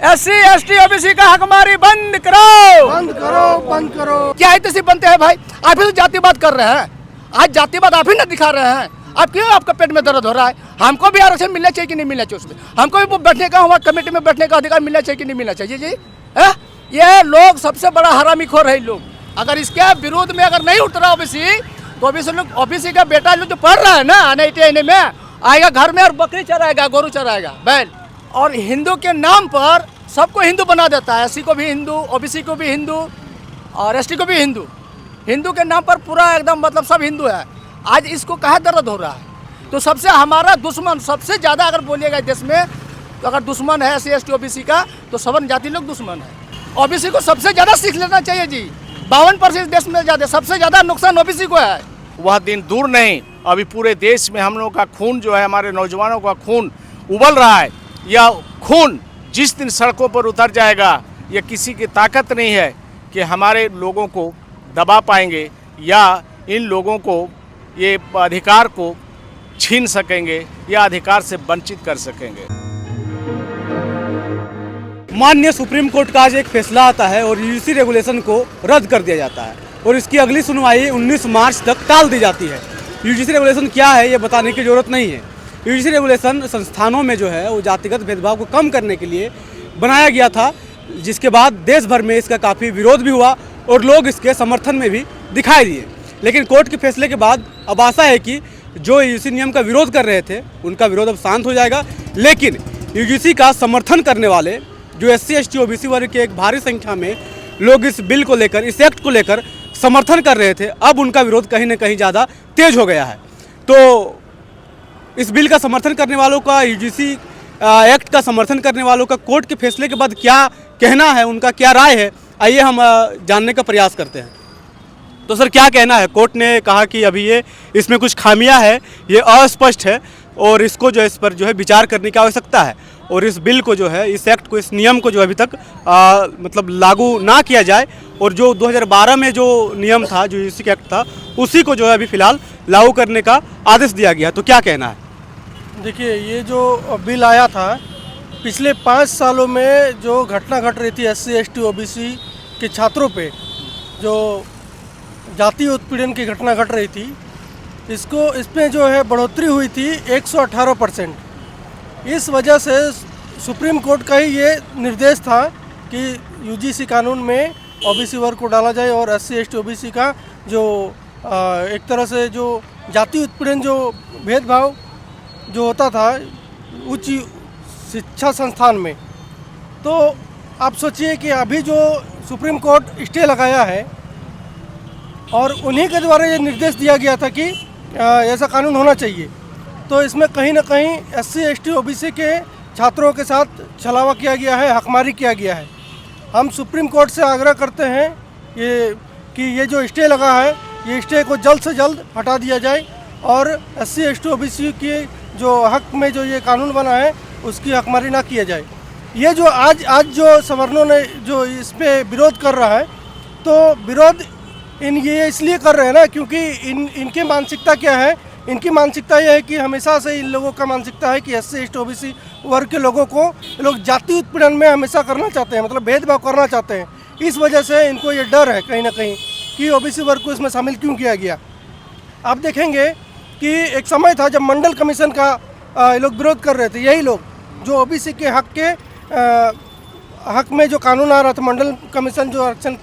SC ST OBC का हकमारी बंद करो, बंद करो, बंद करो। क्या है तैसे बनते हैं भाई? आप ही तो जातिवाद कर रहे हैं, आज जातिवाद आप ही ना दिखा रहे हैं। आप क्यों आपका पेट में दर्द हो रहा है? हमको भी आरक्षण मिलना चाहिए कि नहीं मिलना चाहिए? उसमें हमको भी बैठने का, हमारे कमेटी में बैठने का अधिकार मिलना चाहिए कि नहीं मिलना चाहिए जी? ये लोग सबसे बड़ा हरामीखोर है लोग। अगर इसके विरोध में अगर नहीं उठ रहा ओबीसी, तो ओबीसी का बेटा लोग जो पढ़ रहा है ना IIT में, आएगा घर में और बकरी चराएगा, गोरू चराएगा, बैल। और हिंदू के नाम पर सबको हिंदू बना देता है। SC को भी हिंदू, OBC को भी हिंदू और ST को भी हिंदू। हिंदू के नाम पर पूरा एकदम मतलब सब हिंदू है। आज इसको कहाँ दर्द हो रहा है? तो सबसे हमारा दुश्मन सबसे ज़्यादा अगर बोलिएगा देश में, तो अगर दुश्मन है SC ST OBC का, तो सवर्ण जाति लोग दुश्मन है। OBC को सबसे ज़्यादा सीख लेना चाहिए जी। 52% देश में ज़्यादा, सबसे ज़्यादा नुकसान OBC को है। वह दिन दूर नहीं, अभी पूरे देश में हम लोगों का खून जो है, हमारे नौजवानों का खून उबल रहा है। यह खून जिस दिन सड़कों पर उतर जाएगा, यह किसी की ताकत नहीं है कि हमारे लोगों को दबा पाएंगे या इन लोगों को ये अधिकार को छीन सकेंगे या अधिकार से वंचित कर सकेंगे। माननीय सुप्रीम कोर्ट का आज एक फैसला आता है और यूजीसी रेगुलेशन को रद्द कर दिया जाता है और इसकी अगली सुनवाई 19 मार्च तक टाल दी जाती है। यूजीसी रेगुलेशन क्या है ये बताने की ज़रूरत नहीं है। यूजीसी रेगुलेशन संस्थानों में जो है वो जातिगत भेदभाव को कम करने के लिए बनाया गया था, जिसके बाद देश भर में इसका काफ़ी विरोध भी हुआ और लोग इसके समर्थन में भी दिखाई दिए। लेकिन कोर्ट के फैसले के बाद अब आशा है कि जो यूजीसी नियम का विरोध कर रहे थे उनका विरोध अब शांत हो जाएगा। लेकिन यूजीसी का समर्थन करने वाले जो SC ST OBC वर्ग के एक भारी संख्या में लोग इस बिल को लेकर, इस एक्ट को लेकर समर्थन कर रहे थे, अब उनका विरोध कहीं ना कहीं ज़्यादा तेज हो गया है। तो इस बिल का समर्थन करने वालों का, यूजीसी एक्ट का समर्थन करने वालों का कोर्ट के फैसले के बाद क्या कहना है, उनका क्या राय है, आइए हम जानने का प्रयास करते हैं। तो सर क्या कहना है? कोर्ट ने कहा कि अभी ये इसमें कुछ खामियां है, ये अस्पष्ट है और इसको जो है इस पर जो है विचार करने की आवश्यकता है और इस बिल को जो है, इस एक्ट को, इस नियम को जो अभी तक मतलब लागू ना किया जाए और जो 2012 में जो नियम था, जो यूजीसी एक्ट था, उसी को जो है अभी फ़िलहाल लागू करने का आदेश दिया गया। तो क्या कहना है? देखिए, ये जो बिल आया था, पिछले 5 सालों में जो घटना घट रही थी SC ST OBC के छात्रों पे, जो जातीय उत्पीड़न की घटना घट रही थी, इसमें जो है बढ़ोतरी हुई थी 118%। इस वजह से सुप्रीम कोर्ट का ही ये निर्देश था कि यूजीसी कानून में OBC वर्ग को डाला जाए और SC ST OBC का जो एक तरह से जो जातीय उत्पीड़न, जो भेदभाव जो होता था उच्च शिक्षा संस्थान में, तो आप सोचिए कि अभी जो सुप्रीम कोर्ट स्टे लगाया है और उन्हीं के द्वारा ये निर्देश दिया गया था कि ऐसा कानून होना चाहिए, तो इसमें कहीं ना कहीं SC ST OBC के छात्रों के साथ छलावा किया गया है, हकमारी किया गया है। हम सुप्रीम कोर्ट से आग्रह करते हैं कि ये जो स्टे लगा है, ये स्टे को जल्द से जल्द हटा दिया जाए और SC ST OBC के जो हक में जो ये कानून बना है उसकी हकमारी ना किया जाए। ये जो आज जो सवर्णों ने जो इस पे विरोध कर रहा है, तो विरोध ये इसलिए कर रहे हैं ना, क्योंकि इनकी मानसिकता क्या है? इनकी मानसिकता ये है कि हमेशा से इन लोगों का मानसिकता है कि SC ST OBC वर्ग के लोगों को लोग जाति उत्पीड़न में हमेशा करना चाहते हैं, मतलब भेदभाव करना चाहते हैं। इस वजह से इनको ये डर है कहीं ना कहीं कि OBC वर्ग को इसमें शामिल क्यों किया गया। आप देखेंगे कि एक समय था जब मंडल कमीशन का लोग विरोध कर रहे थे, यही लोग जो OBC के हक में जो कानून आ रहा था, मंडल कमीशन जो आरक्षण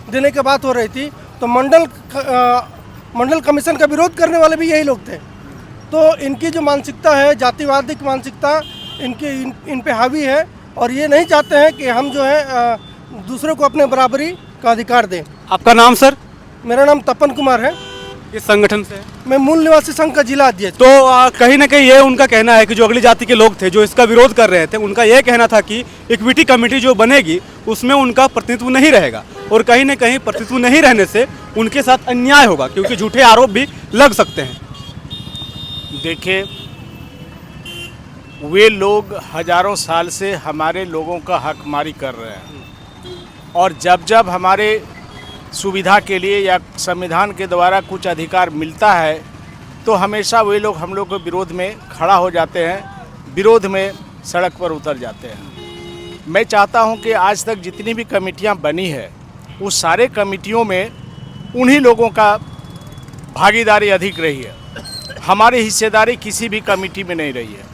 देने की बात हो रही थी, तो मंडल कमीशन का विरोध करने वाले भी यही लोग थे। तो इनकी जो मानसिकता है, जातिवादिक मानसिकता इन पे हावी है और ये नहीं चाहते हैं कि हम जो है दूसरों को अपने बराबरी का अधिकार दें। आपका नाम सर? मेरा नाम तपन कुमार है। इस संगठन से? मैं मूल निवासी संघ का जिला अध्यक्ष। तो कहीं ना कहीं ये उनका कहना है कि जो अगली जाति के लोग थे जो इसका विरोध कर रहे थे, उनका ये कहना था कि इक्विटी कमेटी जो बनेगी उसमें उनका प्रतिनिधित्व नहीं रहेगा और कहीं ना कहीं प्रतिनिधित्व नहीं रहने से उनके साथ अन्याय होगा, क्योंकि झूठे आरोप भी लग सकते हैं। देखिए, वे लोग हजारों साल से हमारे लोगों का हकमारी कर रहे हैं और जब जब हमारे सुविधा के लिए या संविधान के द्वारा कुछ अधिकार मिलता है तो हमेशा वे लोग हम लोग के विरोध में खड़ा हो जाते हैं, विरोध में सड़क पर उतर जाते हैं। मैं चाहता हूं कि आज तक जितनी भी कमेटियां बनी है उस सारे कमेटियों में उन्हीं लोगों का भागीदारी अधिक रही है, हमारी हिस्सेदारी किसी भी कमेटी में नहीं रही है।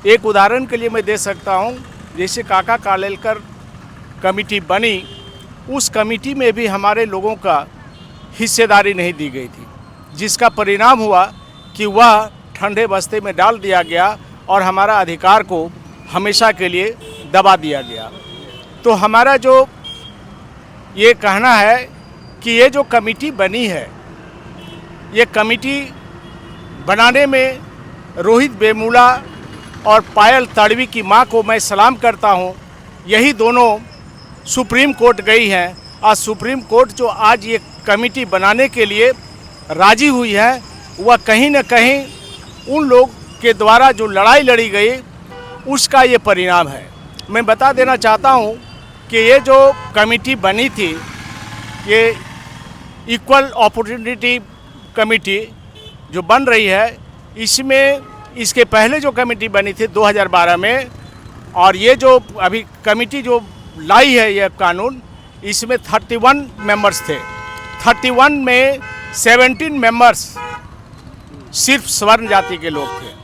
एक उदाहरण के लिए मैं दे सकता हूं, जैसे काका कालेलकर कमेटी बनी, उस कमेटी में भी हमारे लोगों का हिस्सेदारी नहीं दी गई थी, जिसका परिणाम हुआ कि वह ठंडे बस्ते में डाल दिया गया और हमारा अधिकार को हमेशा के लिए दबा दिया गया। तो हमारा जो ये कहना है कि ये जो कमेटी बनी है, ये कमेटी बनाने में रोहित वेमुला और पायल तड़वी की मां को मैं सलाम करता हूं। यही दोनों सुप्रीम कोर्ट गई हैं और सुप्रीम कोर्ट जो आज ये कमेटी बनाने के लिए राजी हुई है, वह कहीं न कहीं उन लोग के द्वारा जो लड़ाई लड़ी गई उसका ये परिणाम है। मैं बता देना चाहता हूँ कि ये जो कमेटी बनी थी, ये इक्वल अपॉर्चुनिटी कमेटी जो बन रही है, इसमें इसके पहले जो कमेटी बनी थी 2012 में, और ये जो अभी कमेटी जो लाई है ये कानून, इसमें 31 मेंबर्स थे। 31 में 17 मेंबर्स सिर्फ स्वर्ण जाति के लोग थे।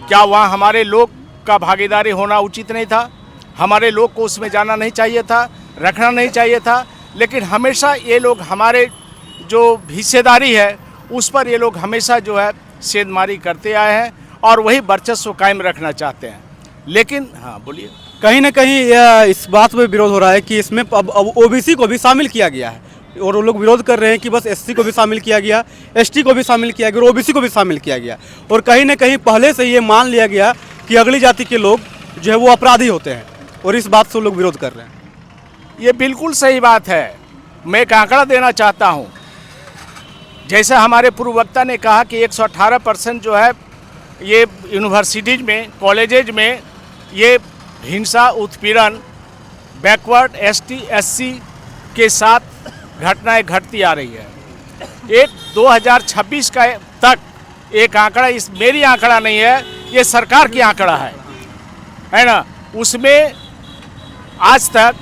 क्या वहाँ हमारे लोग का भागीदारी होना उचित नहीं था? हमारे लोग को उसमें जाना नहीं चाहिए था, रखना नहीं चाहिए था? लेकिन हमेशा ये लोग हमारे जो हिस्सेदारी है उस पर ये लोग हमेशा जो है सेंधमारी करते आए हैं और वही वर्चस्व कायम रखना चाहते हैं। लेकिन हाँ बोलिए। कहीं ना कहीं इस बात में विरोध हो रहा है कि इसमें अब ओबीसी को भी शामिल किया गया है, और वो लोग विरोध कर रहे हैं कि बस एससी को भी शामिल किया गया, एसटी को भी शामिल किया गया और ओबीसी को भी शामिल किया गया। और कहीं ना कहीं पहले से ये मान लिया गया कि अगली जाति के लोग जो है वो अपराधी होते हैं, और इस बात से वो लोग विरोध कर रहे हैं। ये बिल्कुल सही बात है। मैं एक आंकड़ा देना चाहता हूँ। जैसे हमारे पूर्व वक्ता ने कहा कि 118% जो है ये यूनिवर्सिटीज में, कॉलेजेज में ये हिंसा, उत्पीड़न, बैकवर्ड, एसटी, एससी के साथ घटनाएं घटती आ रही है। एक 2026 का तक एक आंकड़ा, इस मेरी आंकड़ा नहीं है, ये सरकार की आंकड़ा है ना, उसमें आज तक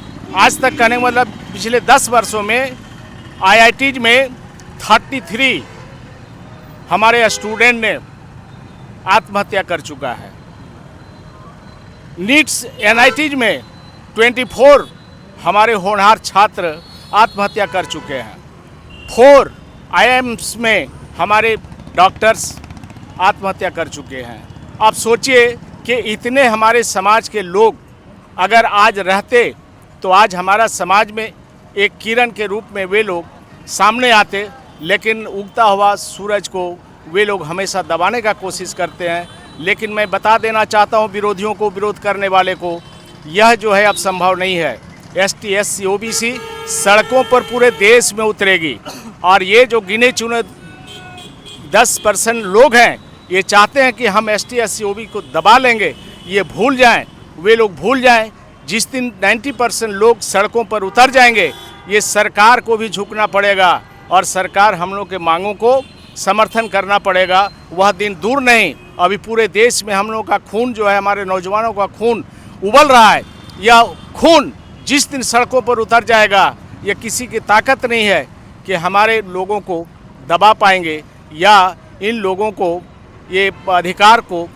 कहने का मतलब पिछले 10 वर्षों में आईआईटीज में 33 हमारे स्टूडेंट ने आत्महत्या कर चुका है। नीट्स एनआईटीज में 24 हमारे होनहार छात्र आत्महत्या कर चुके हैं। 4 आईआईएम्स में हमारे डॉक्टर्स आत्महत्या कर चुके हैं। आप सोचिए कि इतने हमारे समाज के लोग अगर आज रहते तो आज हमारा समाज में एक किरण के रूप में वे लोग सामने आते, लेकिन उगता हुआ सूरज को वे लोग हमेशा दबाने का कोशिश करते हैं। लेकिन मैं बता देना चाहता हूं विरोधियों को, विरोध करने वाले को, यह जो है अब संभव नहीं है। एसटी, एससी, ओबीसी सड़कों पर पूरे देश में उतरेगी, और ये जो गिने चुने 10% लोग हैं, ये चाहते हैं कि हम एसटी, एससी, ओबी को दबा लेंगे। ये भूल जाएं, वे लोग भूल जाएं, जिस दिन 90% लोग सड़कों पर उतर जाएंगे, ये सरकार को भी झुकना पड़ेगा और सरकार हम लोग के मांगों को समर्थन करना पड़ेगा। वह दिन दूर नहीं, अभी पूरे देश में हम लोग का खून जो है, हमारे नौजवानों का खून उबल रहा है। यह खून जिस दिन सड़कों पर उतर जाएगा, यह किसी की ताकत नहीं है कि हमारे लोगों को दबा पाएंगे या इन लोगों को ये अधिकार को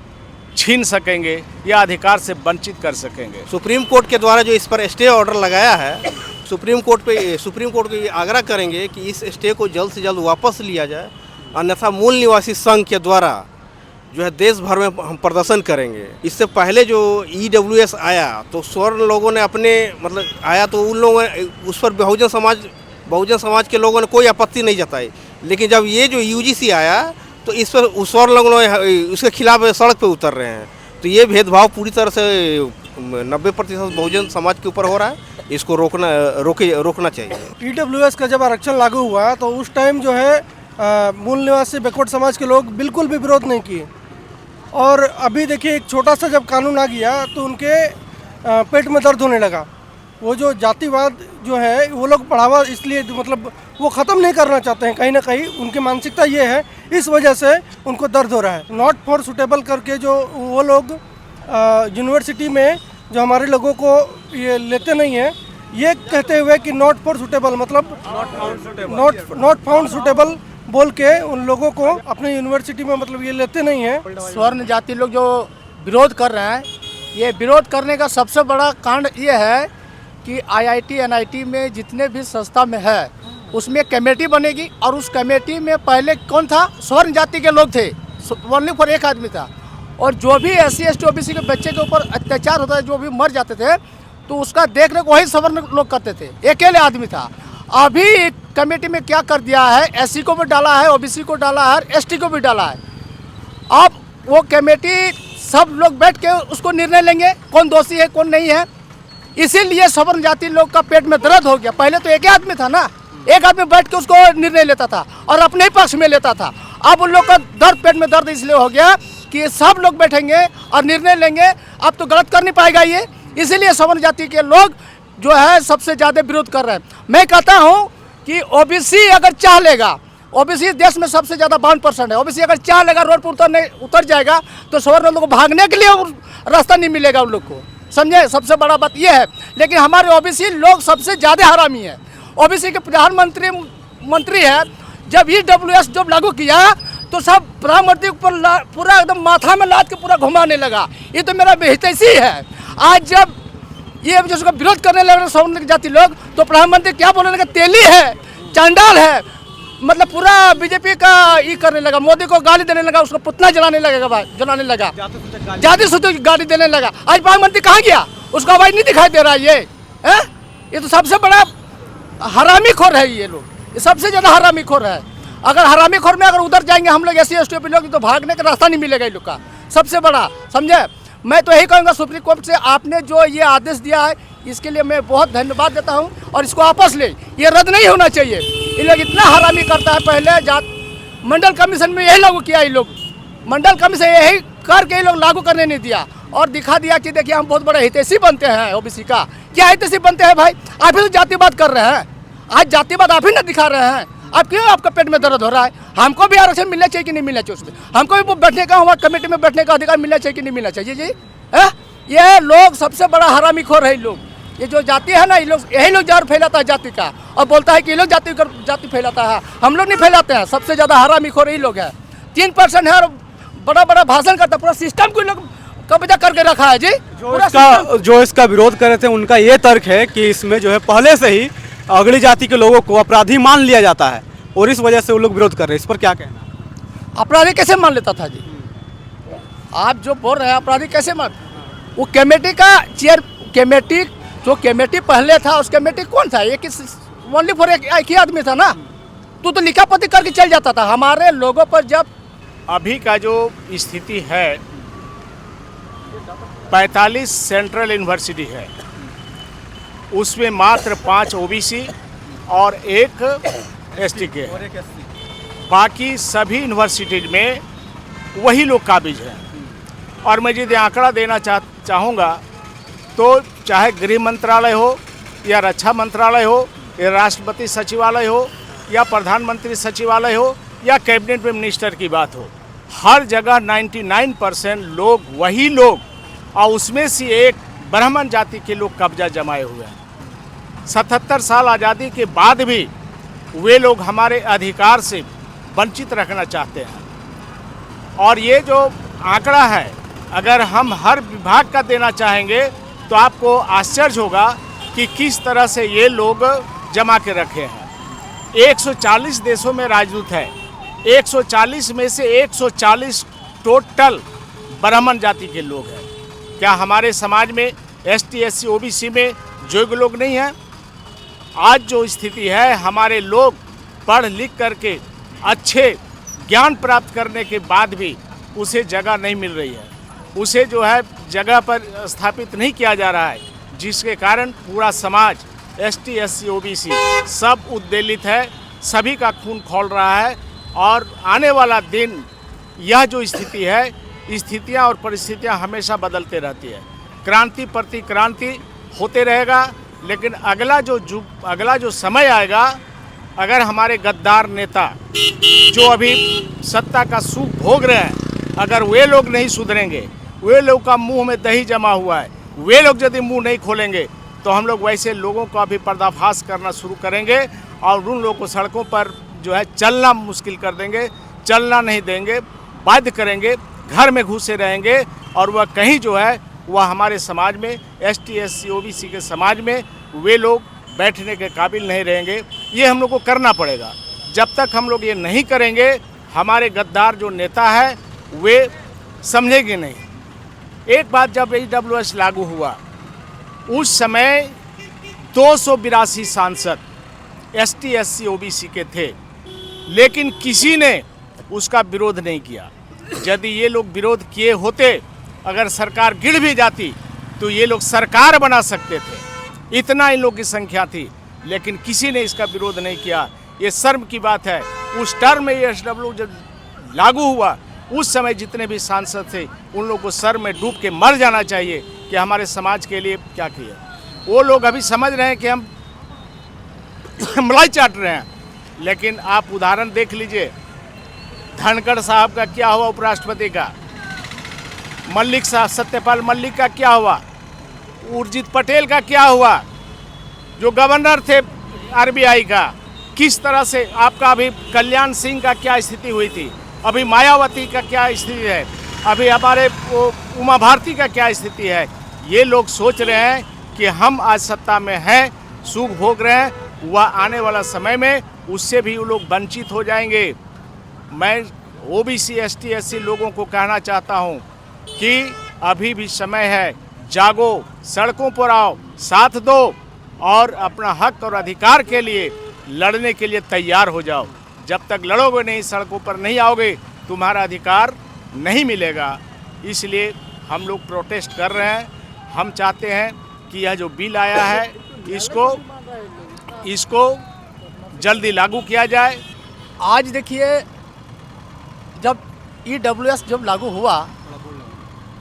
छीन सकेंगे या अधिकार से वंचित कर सकेंगे। सुप्रीम कोर्ट के द्वारा जो इस पर स्टे ऑर्डर लगाया है, सुप्रीम कोर्ट को ये आग्रह करेंगे कि इस स्टे को जल्द से जल्द वापस लिया जाए, अन्यथा मूल निवासी संघ के द्वारा जो है देश भर में हम प्रदर्शन करेंगे। इससे पहले जो EWS आया तो स्वर्ण लोगों ने अपने मतलब आया तो उन लोगों ने उस पर बहुजन समाज के लोगों ने कोई आपत्ति नहीं जताई, लेकिन जब ये जो UGC आया तो इस पर स्वर्ण लोगों ने उसके खिलाफ सड़क पे उतर रहे हैं। तो ये भेदभाव पूरी तरह से 90% बहुजन समाज के ऊपर हो रहा है, इसको रोकना चाहिए। EWS का जब आरक्षण लागू हुआ तो उस टाइम जो है मूल निवासी बैकवर्ड समाज के लोग बिल्कुल भी विरोध नहीं किए, और अभी देखिए एक छोटा सा जब कानून आ गया तो उनके पेट में दर्द होने लगा। वो जो जातिवाद जो है वो लोग बढ़ावा इसलिए मतलब वो ख़त्म नहीं करना चाहते हैं, कहीं ना कहीं उनकी मानसिकता ये है, इस वजह से उनको दर्द हो रहा है। नॉट फॉर सुटेबल करके जो वो लोग यूनिवर्सिटी में जो हमारे लोगों को ये लेते नहीं हैं, ये कहते हुए कि नॉट फॉर सुटेबल, मतलब नॉट फाउंड सुटेबल बोल के उन लोगों को अपने यूनिवर्सिटी में मतलब ये लेते नहीं हैं। स्वर्ण जाति लोग जो विरोध कर रहे हैं, ये विरोध करने का सबसे बड़ा कारण ये है कि आईआईटी एनआईटी में जितने भी संस्था में है उसमें कमेटी बनेगी, और उस कमेटी में पहले कौन था? स्वर्ण जाति के लोग थे, ओनली फॉर एक आदमी था। और जो भी SC ST OBC के बच्चे के ऊपर अत्याचार होता है, जो भी मर जाते थे, तो उसका देखने को वही सवर्ण लोग करते थे, अकेले आदमी था। अभी कमेटी में क्या कर दिया है, SC को भी डाला है, OBC को डाला है, ST को भी डाला है। अब वो कमेटी सब लोग बैठ के उसको निर्णय लेंगे कौन दोषी है कौन नहीं है। इसीलिए सवर्ण जाति लोग का पेट में दर्द हो गया। पहले तो एक ही आदमी था ना, एक आदमी बैठ के उसको निर्णय लेता था और अपने ही पक्ष में लेता था। अब उन लोग का दर्द, पेट में दर्द इसलिए हो गया कि सब लोग बैठेंगे और निर्णय लेंगे। अब तो गलत कर नहीं पाएगा ये, इसीलिए सवर्ण जाति के लोग जो है सबसे ज़्यादा विरोध कर रहे हैं। मैं कहता हूँ कि OBC अगर चाह लेगा, OBC देश में सबसे ज़्यादा 52% है, OBC अगर चाह लेगा रोड पर उतर जाएगा तो सवर्ण लोगों को भागने के लिए रास्ता नहीं मिलेगा उन लोग को, समझे? सबसे बड़ा बात ये है। लेकिन हमारे OBC लोग सबसे ज़्यादा हरामी है। OBC के प्रधानमंत्री है, जब EWS जब लागू किया तो सब प्रधानमंत्री ऊपर पूरा एकदम माथा में लाद के पूरा घुमाने लगा, ये तो मेरा बेहितैषी है। आज जब ये जिसका विरोध करने लगे सवर्ण जाति लोग, तो प्रधानमंत्री क्या बोलने लगा? तेली है, चांडाल है, मतलब पूरा बीजेपी का ये करने लगा, मोदी को गाली देने लगा, उसको पुतना जलाने लगेगा, भाई जलाने लगा, जाति सूचक गाली देने लगा। आज प्रधानमंत्री कहाँ गया? उसका आवाज नहीं दिखाई दे रहा है। ये तो सबसे बड़ा हरामी खोर है ये लोग, ये सबसे ज़्यादा हरामी खोर है। अगर हरामी खोर में अगर उधर जाएंगे हम लोग SC ST लोग, तो भागने का रास्ता नहीं मिलेगा इन लोग का, सबसे बड़ा, समझे? मैं तो यही कहूँगा सुप्रीम कोर्ट से, आपने जो ये आदेश दिया है इसके लिए मैं बहुत धन्यवाद देता हूँ, और इसको वापस ले, ये रद्द नहीं होना चाहिए। ये लोग इतना हरामी करता है। पहले जात मंडल कमीशन में यही लागू किया, ये लोग मंडल कमीशन यही करके ये लोग लागू करने नहीं दिया, और दिखा दिया कि देखिए हम बहुत बड़े हितैषी बनते हैं OBC का। क्या हितैषी बनते हैं भाई? आप ही तो जातिवाद कर रहे हैं, आज जातिवाद आप ही ना दिखा रहे हैं। आप क्यों आपका पेट में दर्द हो रहा है? हमको भी आरक्षण मिलना चाहिए कि नहीं मिलना चाहिए उसमें? हमको भी बैठने का, हमारे कमेटी में बैठने का अधिकार मिलना चाहिए कि नहीं मिलना चाहिए जी? ये लोग सबसे बड़ा हरामी खोर है। लोग ये जो जाति है ना, ये लोग यही लोग जहर फैलाता है जाति का, और बोलता है कि ये लोग जाति फैलाता है। हम लोग नहीं फैलाते हैं, सबसे ज़्यादा हरामी खोर यही लोग है। 3% है और बड़ा बड़ा भाषण करता है, पूरा सिस्टम को लोग कब्जा करके रखा है जी। जो इसका विरोध कर रहे थे उनका ये तर्क है कि इसमें जो है पहले से ही अगली जाति के लोगों को अपराधी मान लिया जाता है, और इस वजह से वो लोग विरोध कर रहे हैं। इस पर क्या कहना है? अपराधी कैसे मान लेता था जी? आप जो बोल रहे हैं अपराधी कैसे मान? वो कमेटी का चेयर, कमेटी जो कमेटी पहले था, उस कमेटी कौन था? ये किस ओनली फॉर एक ही आदमी था ना, तो लिखापति करके चल जाता था। हमारे लोगों पर जब अभी का जो स्थिति है, 45 सेंट्रल यूनिवर्सिटी है, उसमें मात्र 5 OBC और 1 ST के हैं। बाकी सभी यूनिवर्सिटीज में वही लोग काबिज हैं। और मैं यदि आंकड़ा देना चाहूँगा तो चाहे गृह मंत्रालय हो, या रक्षा मंत्रालय हो, या राष्ट्रपति सचिवालय हो, या प्रधानमंत्री सचिवालय हो, या कैबिनेट मिनिस्टर की बात हो, हर जगह 99% लोग वही लोग, और उसमें से एक ब्राह्मण जाति के लोग कब्जा जमाए हुए हैं। 77 साल आज़ादी के बाद भी वे लोग हमारे अधिकार से वंचित रखना चाहते हैं। और ये जो आंकड़ा है, अगर हम हर विभाग का देना चाहेंगे तो आपको आश्चर्य होगा कि किस तरह से ये लोग जमा के रखे हैं। 140 देशों में राजदूत है, 140 में से 140 टोटल ब्राह्मण जाति के लोग हैं। क्या हमारे समाज में ST SC OBC में योग्य लोग नहीं हैं? आज जो स्थिति है, हमारे लोग पढ़ लिख करके अच्छे ज्ञान प्राप्त करने के बाद भी उसे जगह नहीं मिल रही है, उसे जो है जगह पर स्थापित नहीं किया जा रहा है, जिसके कारण पूरा समाज ST SC OBC सब उद्वेलित है, सभी का खून खौल रहा है। और आने वाला दिन यह जो स्थिति है, स्थितियां और परिस्थितियां हमेशा बदलते रहती है। क्रांति प्रति क्रांति होते रहेगा, लेकिन अगला जो समय आएगा, अगर हमारे गद्दार नेता जो अभी सत्ता का सुख भोग रहे हैं, अगर वे लोग नहीं सुधरेंगे, वे लोग का मुंह में दही जमा हुआ है, वे लोग यदि मुंह नहीं खोलेंगे तो हम लोग वैसे लोगों का भी पर्दाफाश करना शुरू करेंगे और उन लोगों को सड़कों पर जो है चलना मुश्किल कर देंगे, चलना नहीं देंगे, बाध्य करेंगे, घर में घुसे रहेंगे और वह कहीं जो है वह हमारे समाज में ST SC OBC के समाज में वे लोग बैठने के काबिल नहीं रहेंगे। ये हम लोग को करना पड़ेगा। जब तक हम लोग ये नहीं करेंगे हमारे गद्दार जो नेता है वे समझेंगे नहीं। एक बात जब AWS लागू हुआ उस समय 282 सांसद ST SC OBC के थे, लेकिन किसी ने उसका विरोध नहीं किया। यदि ये लोग विरोध किए होते, अगर सरकार गिर भी जाती तो ये लोग सरकार बना सकते थे, इतना इन लोग की संख्या थी, लेकिन किसी ने इसका विरोध नहीं किया। ये शर्म की बात है। उस टर्म में ये SW जब लागू हुआ उस समय जितने भी सांसद थे उन लोगों को सर में डूब के मर जाना चाहिए कि हमारे समाज के लिए क्या किया। वो लोग अभी समझ रहे हैं कि हम मलाई चाट रहे हैं, लेकिन आप उदाहरण देख लीजिए धनखड़ साहब का क्या हुआ, उपराष्ट्रपति का, मल्लिक साहब सत्यपाल मल्लिक का क्या हुआ, उर्जित पटेल का क्या हुआ, जो गवर्नर थे RBI का, किस तरह से आपका अभी कल्याण सिंह का क्या स्थिति हुई थी, अभी मायावती का क्या स्थिति है, अभी हमारे उमा भारती का क्या स्थिति है। ये लोग सोच रहे हैं कि हम आज सत्ता में हैं, सुख भोग रहे हैं, वह आने वाला समय में उससे भी वो लोग वंचित हो जाएंगे। मैं OBC ST SC लोगों को कहना चाहता हूं कि अभी भी समय है, जागो, सड़कों पर आओ, साथ दो और अपना हक और अधिकार के लिए लड़ने के लिए तैयार हो जाओ। जब तक लड़ोगे नहीं, सड़कों पर नहीं आओगे, तुम्हारा अधिकार नहीं मिलेगा। इसलिए हम लोग प्रोटेस्ट कर रहे हैं। हम चाहते हैं कि यह जो बिल आया है इसको जल्दी लागू किया जाए। आज देखिए जब EWS जब लागू हुआ,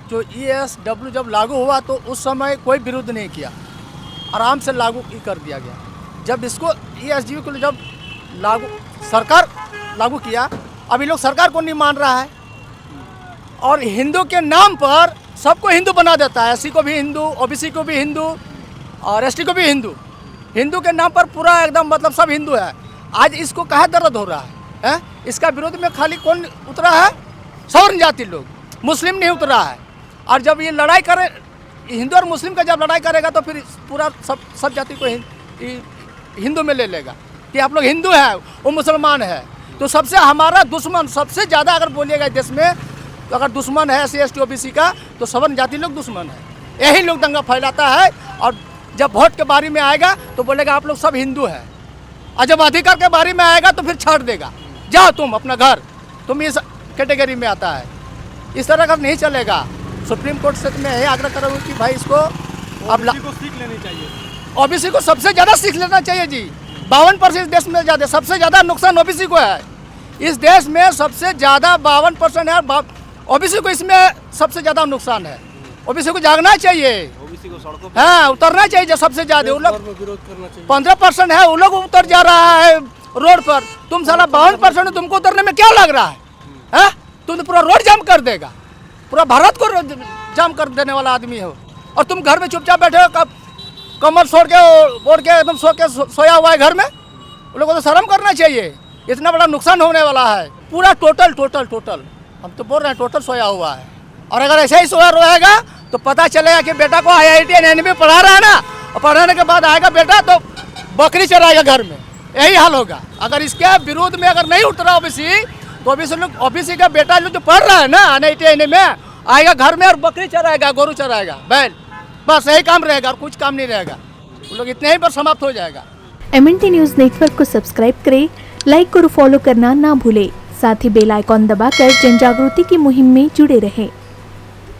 जो ESW जब लागू हुआ तो उस समय कोई विरोध नहीं किया, आराम से लागू कर दिया गया। जब इसको ESG को जब सरकार लागू किया, अभी लोग सरकार को नहीं मान रहा है और हिंदू के नाम पर सबको हिंदू बना देता है। SC को भी हिंदू, OBC को भी हिंदू और ST को भी हिंदू। हिंदू के नाम पर पूरा एकदम मतलब सब हिंदू है। आज इसको कहाँ दर्द हो रहा है? इसका विरोध में खाली कौन उतरा है? सवर्ण जाति लोग, मुस्लिम नहीं उतरा है। और जब ये लड़ाई करे, हिंदू और मुस्लिम का जब लड़ाई करेगा तो फिर पूरा सब जाति को हिंदू में ले लेगा कि आप लोग हिंदू हैं, वो मुसलमान है। तो सबसे हमारा दुश्मन सबसे ज़्यादा अगर बोलिएगा देश में, तो अगर दुश्मन है SC ST OBC का तो सवर्ण जाति लोग दुश्मन है। यही लोग दंगा फैलाता है और जब वोट के बारे में आएगा तो बोलेगा आप लोग सब हिंदू हैं, और जब अधिकार के बारे में आएगा तो फिर छाड़ देगा, जाओ तुम अपना घर, तुम इस कैटेगरी में आता है। इस तरह का नहीं चलेगा। सुप्रीम कोर्ट से मैं यही आग्रह करूँगा कि भाई इसको अब सीख लेनी चाहिए। OBC को सबसे ज़्यादा सीख लेना चाहिए जी। 52% देश में ज़्यादा, सबसे ज़्यादा नुकसान OBC को है। इस देश में सबसे ज़्यादा 52% है, OBC को इसमें सबसे ज़्यादा नुकसान है। OBC को जागना चाहिए, OBC को सड़कों पर हाँ उतरना चाहिए। जो सबसे ज़्यादा वो लोग विरोध करना चाहिए। 15% है, वो लोग उतर जा रहा है रोड पर। तुम साला 52% तुमको उतरने में क्या लग रहा है? तुम तो पूरा रोड जाम कर देगा, पूरा भारत को जाम कर देने वाला आदमी हो, और तुम घर में चुपचाप बैठे हो, कमर छोड़ के ओढ़ के एकदम सोया हुआ है घर में। उन लोगों को तो शर्म करना चाहिए। इतना बड़ा नुकसान होने वाला है। पूरा टोटल हम तो बोल रहे हैं टोटल सोया हुआ है। और अगर ऐसे ही सोया रहेगा तो पता चलेगा कि बेटा को IIT NNB में पढ़ा रहा है ना, और पढ़ाने के बाद आएगा बेटा तो बकरी चराएगा घर में। यही हाल होगा अगर इसके विरोध में अगर नहीं उतरा OBC, तो OBC का बेटा जो पढ़ रहा है ना IIT NNB में, आएगा घर में और बकरी चराएगा, गोरू चराएगा, बैल, बस यही काम रहेगा और कुछ काम नहीं रहेगा। वो लोग इतने ही पर समाप्त हो जाएगा। MNT न्यूज़ नेटवर्क को सब्सक्राइब करें, लाइक और फॉलो करना ना भूलें। साथ ही बेल आइकॉन दबाकर जन जागृति की मुहिम में जुड़े रहें।